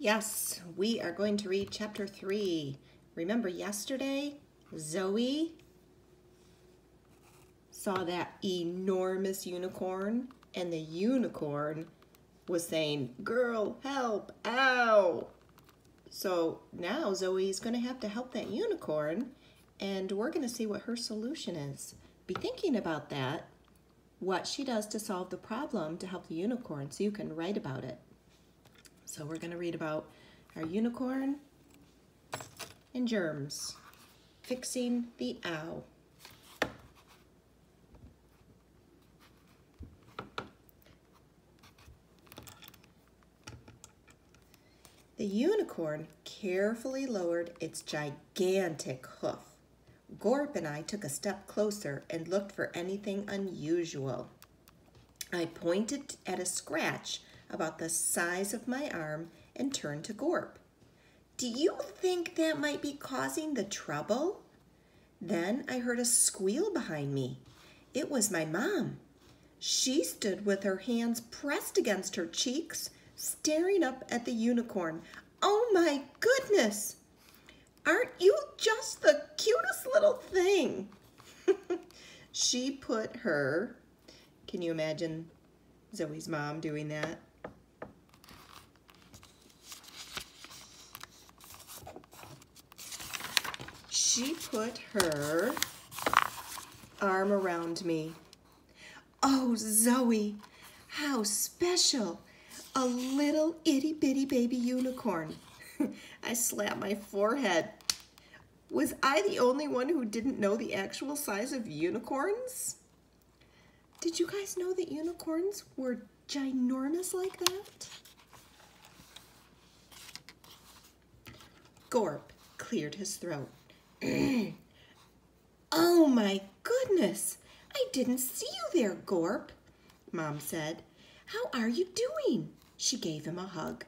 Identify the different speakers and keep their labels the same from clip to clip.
Speaker 1: Yes, we are going to read chapter 3. Remember yesterday, Zoe saw that enormous unicorn, and the unicorn was saying, "Girl, help, ow." So now Zoe's going to have to help that unicorn, and we're going to see what her solution is. Be thinking about that, what she does to solve the problem to help the unicorn, so you can write about it. So we're going to read about our unicorn and germs, fixing the ow. The unicorn carefully lowered its gigantic hoof. Gorp and I took a step closer and looked for anything unusual. I pointed at a scratch about the size of my arm and turned to Gorp. "Do you think that might be causing the trouble?" Then I heard a squeal behind me. It was my mom. She stood with her hands pressed against her cheeks, staring up at the unicorn. "Oh my goodness! Aren't you just the cutest little thing?" She put her, can you imagine Zoe's mom doing that? She put her arm around me. "Oh, Zoe, how special! A little itty-bitty baby unicorn." I slapped my forehead. Was I the only one who didn't know the actual size of unicorns? Did you guys know that unicorns were ginormous like that? Gorp cleared his throat. "Oh my goodness! I didn't see you there, Gorp," Mom said. "How are you doing?" She gave him a hug.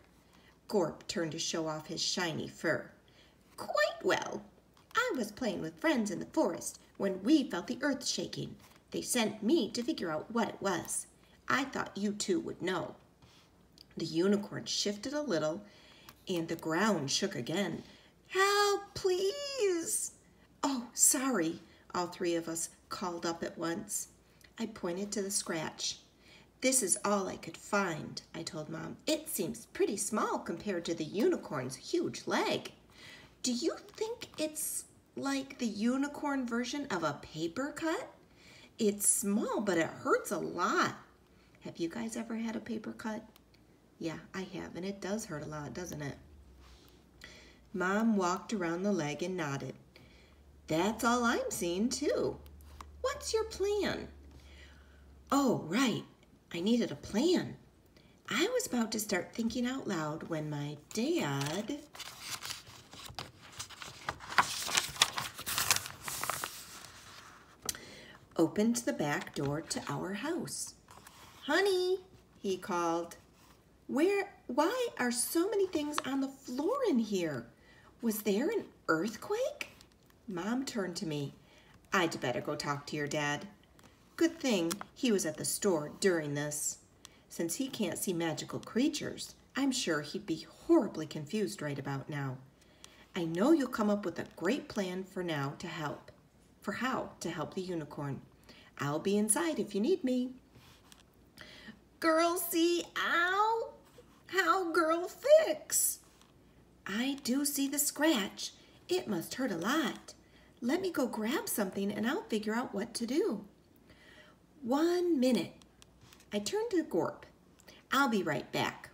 Speaker 1: Gorp turned to show off his shiny fur. "Quite well. I was playing with friends in the forest when we felt the earth shaking. They sent me to figure out what it was. I thought you two would know." The unicorn shifted a little, and the ground shook again. "Help, please!" "Oh, sorry," all three of us called up at once. I pointed to the scratch. "This is all I could find," I told Mom. "It seems pretty small compared to the unicorn's huge leg. Do you think it's like the unicorn version of a paper cut? It's small, but it hurts a lot." Have you guys ever had a paper cut? Yeah, I have, and it does hurt a lot, doesn't it? Mom walked around the leg and nodded. "That's all I'm seeing, too. What's your plan?" "Oh, right. I needed a plan." I was about to start thinking out loud when my dad opened the back door to our house. "Honey," he called. Why are so many things on the floor in here? Was there an earthquake?" Mom turned to me. "I'd better go talk to your dad. Good thing he was at the store during this. Since he can't see magical creatures, I'm sure he'd be horribly confused right about now. I know you'll come up with a great plan for how to help the unicorn. I'll be inside if you need me." "Girl see ow? How girl fix?" "I do see the scratch. It must hurt a lot. Let me go grab something and I'll figure out what to do." "1 minute." I turned to Gorp. "I'll be right back.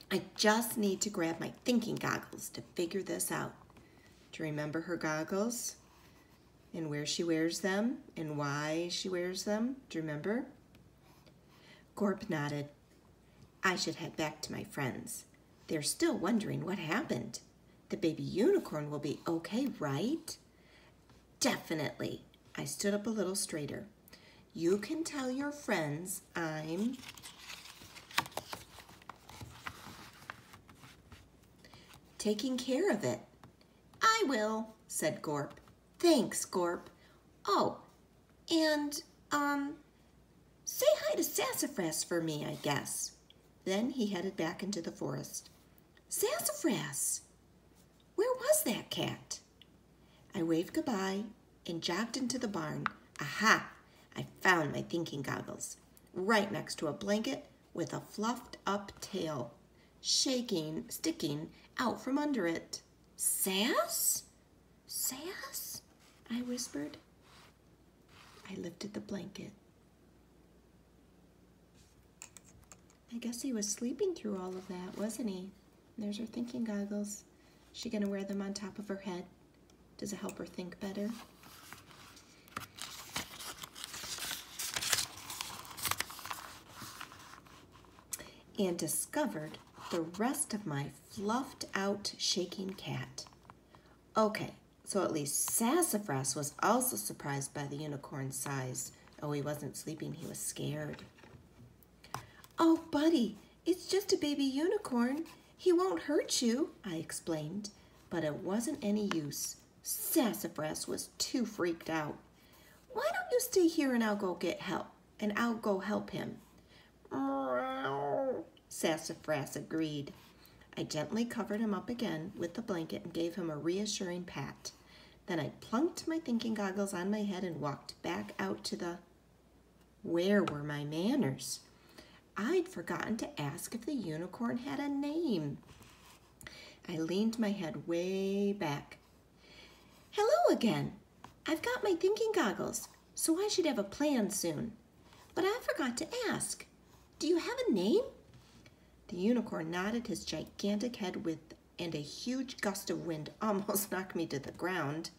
Speaker 1: I just need to grab my thinking goggles to figure this out." Do you remember her goggles? And where she wears them and why she wears them? Do you remember? Gorp nodded. "I should head back to my friends. They're still wondering what happened. The baby unicorn will be okay, right?" "Definitely." I stood up a little straighter. "You can tell your friends I'm taking care of it." "I will," said Gorp. "Thanks, Gorp. Oh, and, say hi to Sassafras for me, I guess." Then he headed back into the forest. Sassafras! Where was that cat? I waved goodbye and jogged into the barn. Aha! I found my thinking goggles, right next to a blanket with a fluffed up tail, sticking out from under it. Sass? Sass? I whispered. I lifted the blanket. I guess he was sleeping through all of that, wasn't he? There's her thinking goggles. Is she gonna wear them on top of her head? Does it help her think better? And discovered the rest of my fluffed out shaking cat. Okay, so at least Sassafras was also surprised by the unicorn's size. Oh, he wasn't sleeping, he was scared. Oh, buddy, it's just a baby unicorn. He won't hurt you, I explained, but it wasn't any use. Sassafras was too freaked out. Why don't you stay here and I'll go get help, and I'll go help him. Sassafras agreed. I gently covered him up again with the blanket and gave him a reassuring pat. Then I plunked my thinking goggles on my head and walked back out to the... Where were my manners? I'd forgotten to ask if the unicorn had a name. I leaned my head way back. Hello again. I've got my thinking goggles, so I should have a plan soon. But I forgot to ask. Do you have a name? The unicorn nodded his gigantic head and a huge gust of wind almost knocked me to the ground.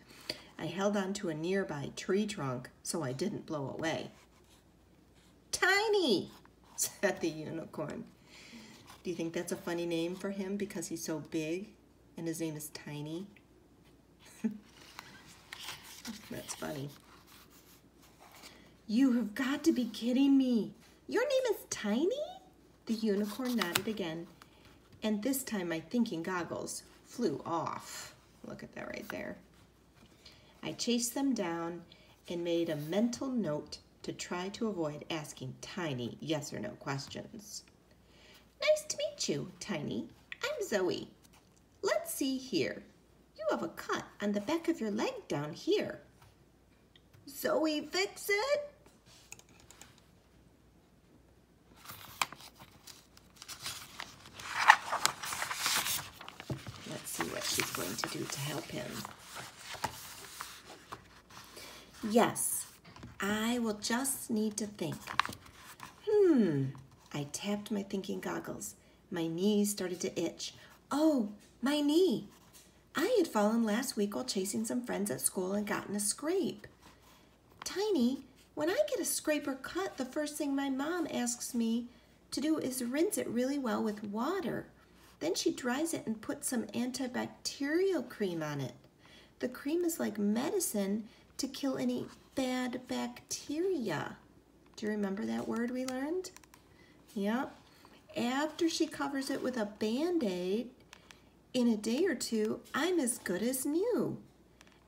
Speaker 1: I held onto a nearby tree trunk so I didn't blow away. Tiny, said the unicorn. Do you think that's a funny name for him because he's so big and his name is Tiny? That's funny. You have got to be kidding me. Your name is Tiny? The unicorn nodded again, and this time my thinking goggles flew off. Look at that right there. I chased them down and made a mental note to try to avoid asking Tiny yes or no questions. Nice to meet you, Tiny. I'm Zoe. Let's see here. You have a cut on the back of your leg down here. Zoe, fix it? Let's see what she's going to do to help him. Yes, I will just need to think. I tapped my thinking goggles. My knees started to itch. Oh, my knee. I had fallen last week while chasing some friends at school and gotten a scrape. Tiny, when I get a scrape or cut, the first thing my mom asks me to do is rinse it really well with water. Then she dries it and puts some antibacterial cream on it. The cream is like medicine to kill any bad bacteria. Do you remember that word we learned? Yep. After she covers it with a Band-Aid, in a day or two, I'm as good as new.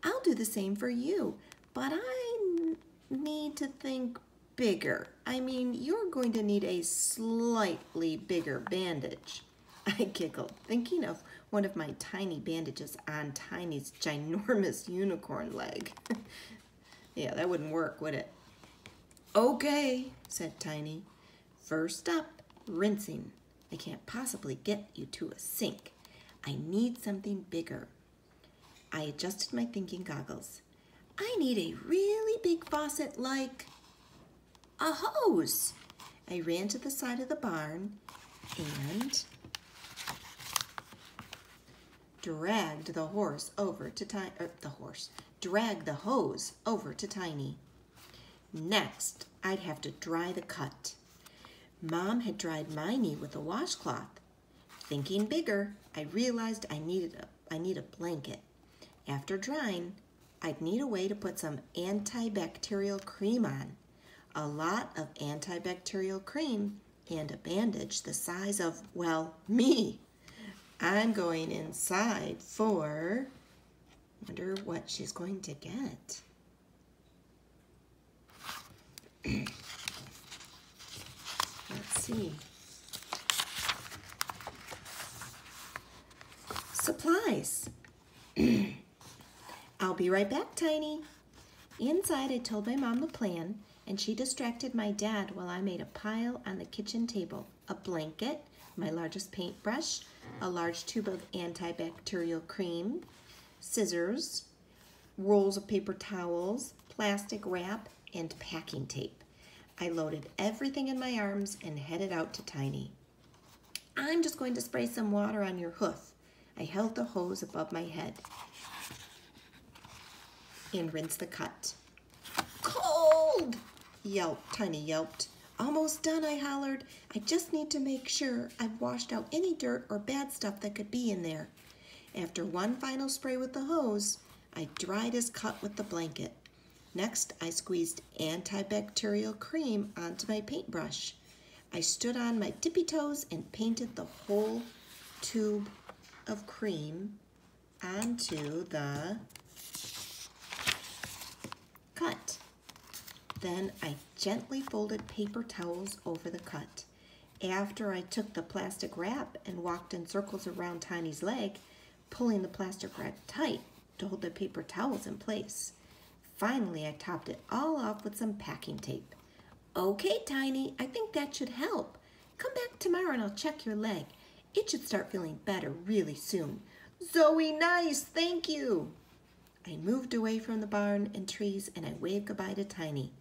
Speaker 1: I'll do the same for you, but I need to think bigger. I mean, you're going to need a slightly bigger bandage. I giggled, thinking of one of my tiny bandages on Tiny's ginormous unicorn leg. Yeah, that wouldn't work, would it? Okay, said Tiny. First up, rinsing. I can't possibly get you to a sink. I need something bigger. I adjusted my thinking goggles. I need a really big faucet like a hose. I ran to the side of the barn and dragged the hose over to Tiny. Next, I'd have to dry the cut. Mom had dried my knee with a washcloth. Thinking bigger, I realized I need a blanket. After drying, I'd need a way to put some antibacterial cream on. A lot of antibacterial cream and a bandage the size of, well, me. I'm going inside for, wonder what she's going to get. Let's see. supplies. I'll be right back, Tiny. Inside, I told my mom the plan, and she distracted my dad while I made a pile on the kitchen table. A blanket, my largest paintbrush, a large tube of antibacterial cream, scissors, rolls of paper towels, plastic wrap, and packing tape. I loaded everything in my arms and headed out to Tiny. I'm just going to spray some water on your hoof. I held the hose above my head and rinsed the cut. Cold! Tiny yelped. Almost done, I hollered. I just need to make sure I've washed out any dirt or bad stuff that could be in there. After one final spray with the hose, I dried his cut with the blanket. Next, I squeezed antibacterial cream onto my paintbrush. I stood on my tippy toes and painted the whole tube of cream onto the cut. Then I gently folded paper towels over the cut. After I took the plastic wrap and walked in circles around Tiny's leg, pulling the plastic wrap tight to hold the paper towels in place. Finally, I topped it all off with some packing tape. Okay, Tiny, I think that should help. Come back tomorrow and I'll check your leg. It should start feeling better really soon. Zoe, nice, thank you. I moved away from the barn and trees and I waved goodbye to Tiny.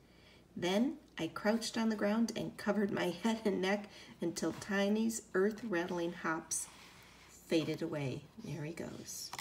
Speaker 1: Then I crouched on the ground and covered my head and neck until Tiny's earth-rattling hops faded away. There he goes.